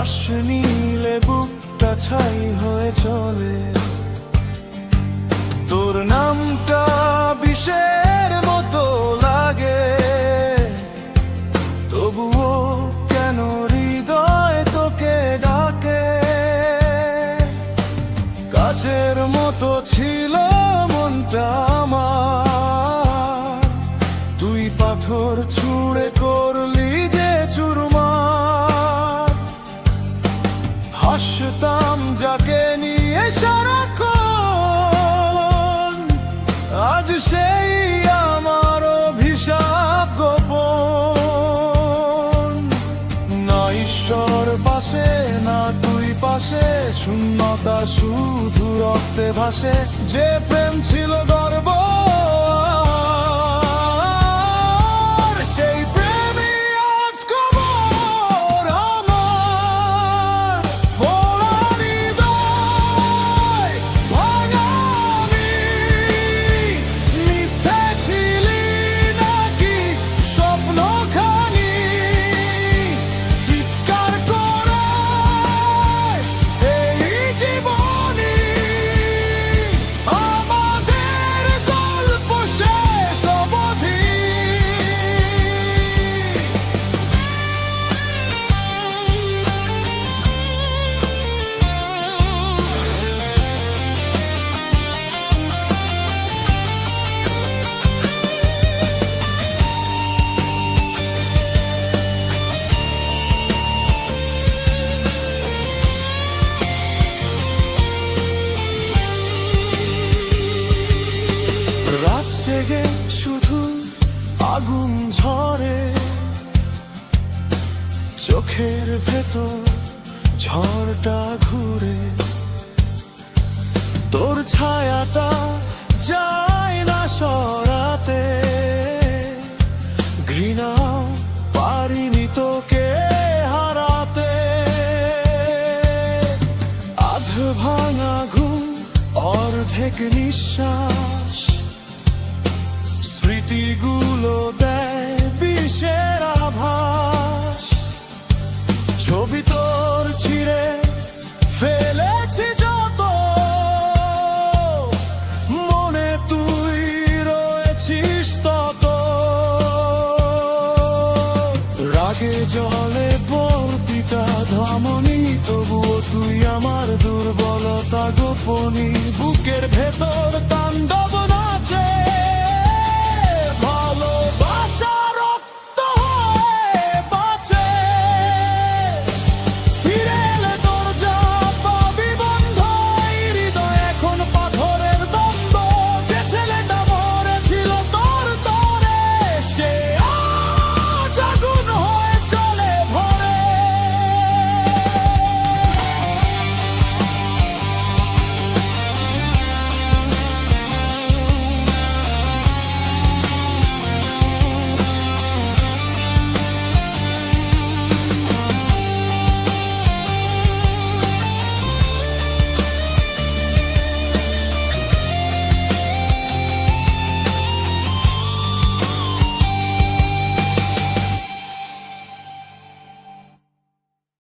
শ্বাস নিলে বুকটা ছাই হয়ে চলে। তোর নামটা বিষের মতো লাগে, তবুও কেন হৃদয় তোকে ডাকে। কাচের মতো ছিল মনটা আমার, তুই পাথর ছুঁড়ে করলি যে চুরমার। হাসতাম যাকে নিয়ে সারাক্ষণ, আজ সেই আমার অভিশাপ গোপন। না ঈশ্বর পাশে না তুই পাশে, শূন্যতা শুধু রক্তে ভাসে। যে প্রেম ছিল গর্ব সেই প্রেমই আজ কবর আমার। পোড়া হৃদয় ভাঙানি, মিথ্যে ছিলি নাকি স্বপ্নখানি। চিৎকার করে এই জীবনী, আমাদের গল্প শেষ অবধি। রাত জেগে শুধু আগুন ঝরে, চোখের ভেতর ঝড়টা ঘুরে। তোর ছায়াটা যায় না সরাতে, ঘৃণাও পারিনি তোকে হারাতে। আধ ভাঙা ঘুম, অর্ধেক নিঃশ্বাস, স্মৃতিগুলো দেয় বিষের আভাস। ছবি তোর ছিঁড়ে ফেলেছি যত, মনে তুই রয়েছিস তত। রাগে জলে বর্তিতা ধমনী, তবুও তুই আমার দুর্বলতা গোপনী। বুকের ভেতর